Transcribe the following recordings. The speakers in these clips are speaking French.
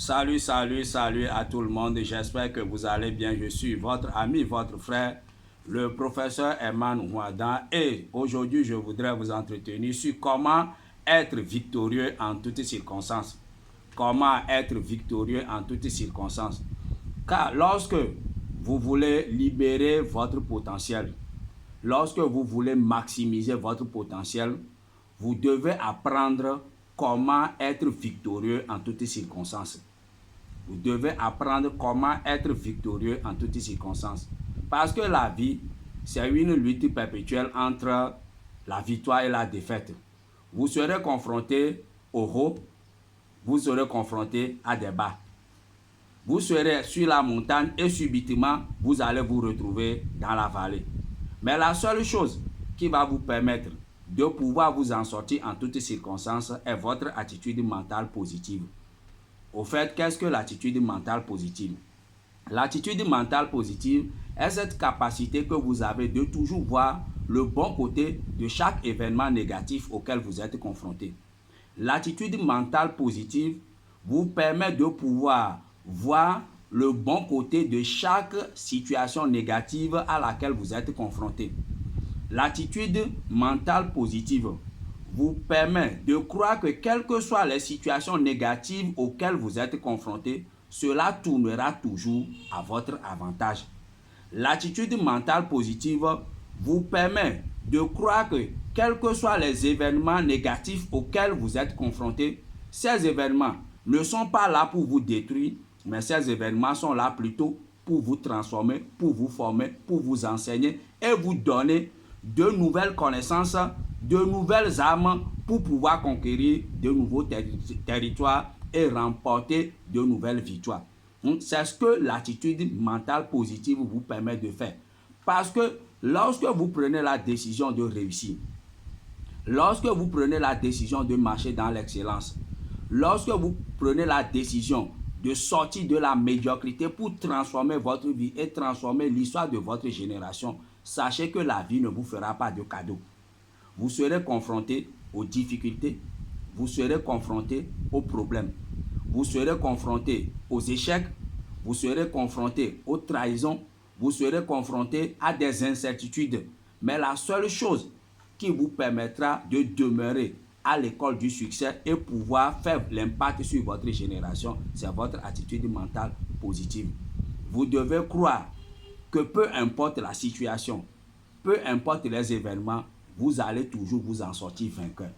Salut, salut, salut à tout le monde. J'espère que vous allez bien. Je suis votre ami, votre frère, le professeur Herman Ouadan. Et aujourd'hui, je voudrais vous entretenir sur comment être victorieux en toutes circonstances. Comment être victorieux en toutes circonstances. Car lorsque vous voulez libérer votre potentiel, lorsque vous voulez maximiser votre potentiel, vous devez apprendre comment être victorieux en toutes circonstances. Vous devez apprendre comment être victorieux en toutes circonstances. Parce que la vie, c'est une lutte perpétuelle entre la victoire et la défaite. Vous serez confronté au haut, vous serez confronté à des bas. Vous serez sur la montagne et subitement, vous allez vous retrouver dans la vallée. Mais la seule chose qui va vous permettre de pouvoir vous en sortir en toutes circonstances est votre attitude mentale positive. Au fait, qu'est-ce que l'attitude mentale positive? L'attitude mentale positive est cette capacité que vous avez de toujours voir le bon côté de chaque événement négatif auquel vous êtes confronté. L'attitude mentale positive vous permet de pouvoir voir le bon côté de chaque situation négative à laquelle vous êtes confronté. L'attitude mentale positive vous permet de croire que quelles que soient les situations négatives auxquelles vous êtes confronté, cela tournera toujours à votre avantage. L'attitude mentale positive vous permet de croire que quels que soient les événements négatifs auxquels vous êtes confronté, ces événements ne sont pas là pour vous détruire, mais ces événements sont là plutôt pour vous transformer, pour vous former, pour vous enseigner et vous donner de nouvelles connaissances, de nouvelles armes pour pouvoir conquérir de nouveaux territoires et remporter de nouvelles victoires. C'est ce que l'attitude mentale positive vous permet de faire. Parce que lorsque vous prenez la décision de réussir, lorsque vous prenez la décision de marcher dans l'excellence, lorsque vous prenez la décision de sortir de la médiocrité pour transformer votre vie et transformer l'histoire de votre génération, sachez que la vie ne vous fera pas de cadeau. Vous serez confronté aux difficultés, vous serez confronté aux problèmes, vous serez confronté aux échecs, vous serez confronté aux trahisons, vous serez confronté à des incertitudes. Mais la seule chose qui vous permettra de demeurer à l'école du succès et pouvoir faire l'impact sur votre génération, c'est votre attitude mentale positive. Vous devez croire que peu importe la situation, peu importe les événements, vous allez toujours vous en sortir vainqueur.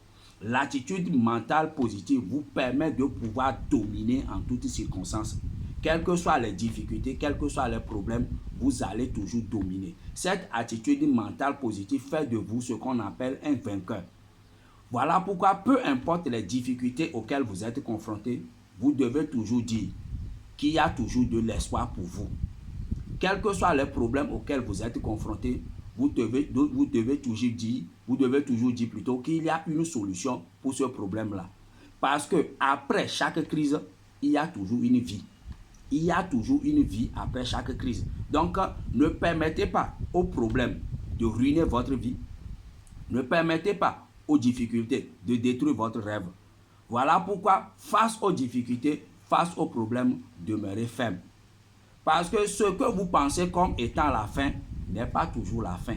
L'attitude mentale positive vous permet de pouvoir dominer en toutes circonstances. Quelles que soient les difficultés, quels que soient les problèmes, vous allez toujours dominer. Cette attitude mentale positive fait de vous ce qu'on appelle un vainqueur. Voilà pourquoi, peu importe les difficultés auxquelles vous êtes confrontés, vous devez toujours dire qu'il y a toujours de l'espoir pour vous. Quels que soient les problèmes auxquels vous êtes confrontés, vous devez toujours dire plutôt qu'il y a une solution pour ce problème-là. Parce que après chaque crise, il y a toujours une vie. Il y a toujours une vie après chaque crise. Donc, ne permettez pas aux problèmes de ruiner votre vie. Ne permettez pas aux difficultés de détruire votre rêve. Voilà pourquoi, face aux difficultés, face aux problèmes, demeurez ferme. Parce que ce que vous pensez comme étant la fin n'est pas toujours la fin.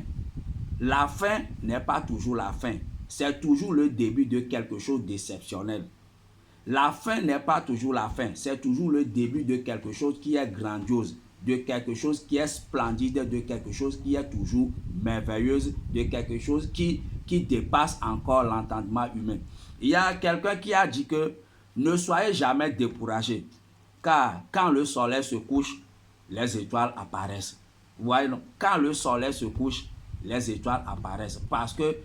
La fin n'est pas toujours la fin. C'est toujours le début de quelque chose d'exceptionnel. La fin n'est pas toujours la fin. C'est toujours le début de quelque chose qui est grandiose, de quelque chose qui est splendide, de quelque chose qui est toujours merveilleuse, de quelque chose qui dépasse encore l'entendement humain. Il y a quelqu'un qui a dit que ne soyez jamais découragés, car quand le soleil se couche, les étoiles apparaissent. Vous voyez, non? Quand le soleil se couche, les étoiles apparaissent. Parce que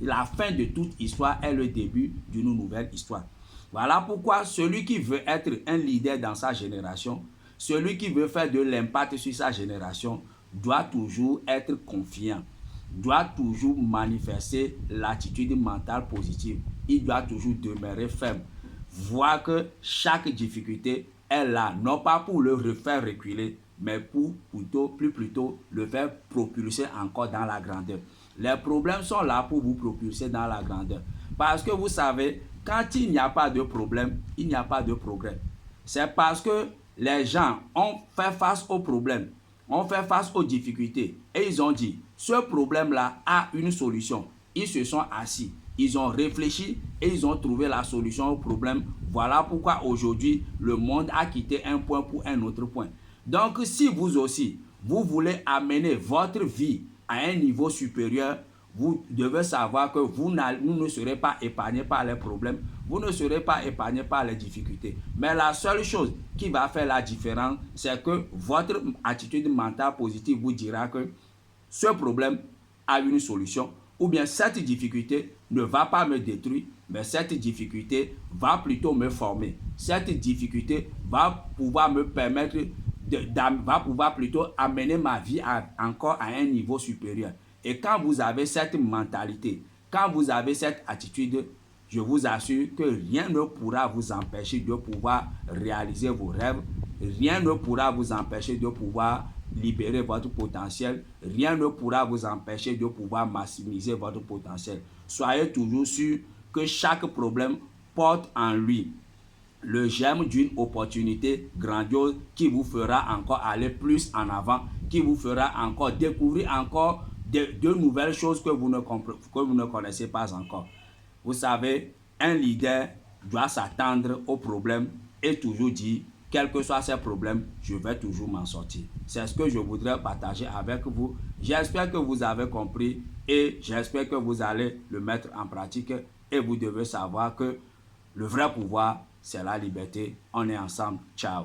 la fin de toute histoire est le début d'une nouvelle histoire. Voilà pourquoi celui qui veut être un leader dans sa génération, celui qui veut faire de l'impact sur sa génération, doit toujours être confiant, doit toujours manifester l'attitude mentale positive. Il doit toujours demeurer ferme, voir que chaque difficulté est là, non pas pour le refaire reculer, mais pour plutôt le faire propulser encore dans la grandeur. Les problèmes sont là pour vous propulser dans la grandeur. Parce que vous savez, quand il n'y a pas de problème, il n'y a pas de progrès. C'est parce que les gens ont fait face aux problèmes, ont fait face aux difficultés et ils ont dit, ce problème-là a une solution. Ils se sont assis, ils ont réfléchi et ils ont trouvé la solution au problème. Voilà pourquoi aujourd'hui, le monde a quitté un point pour un autre point. Donc, si vous aussi, vous voulez amener votre vie à un niveau supérieur, vous devez savoir que vous ne serez pas épargné par les problèmes, vous ne serez pas épargné par les difficultés. Mais la seule chose qui va faire la différence, c'est que votre attitude mentale positive vous dira que ce problème a une solution, ou bien cette difficulté ne va pas me détruire, mais cette difficulté va plutôt me former. Cette difficulté va pouvoir me permettre, va pouvoir plutôt amener ma vie encore à un niveau supérieur. Et quand vous avez cette mentalité, quand vous avez cette attitude, je vous assure que rien ne pourra vous empêcher de pouvoir réaliser vos rêves. Rien ne pourra vous empêcher de pouvoir libérer votre potentiel. Rien ne pourra vous empêcher de pouvoir maximiser votre potentiel. Soyez toujours sûr que chaque problème porte en lui le germe d'une opportunité grandiose qui vous fera encore aller plus en avant, qui vous fera encore découvrir encore de nouvelles choses que vous ne connaissez pas encore. Vous savez, un leader doit s'attendre aux problèmes et toujours dire, quels que soient ces problèmes, je vais toujours m'en sortir. C'est ce que je voudrais partager avec vous. J'espère que vous avez compris et j'espère que vous allez le mettre en pratique et vous devez savoir que le vrai pouvoir, c'est la liberté. On est ensemble. Ciao.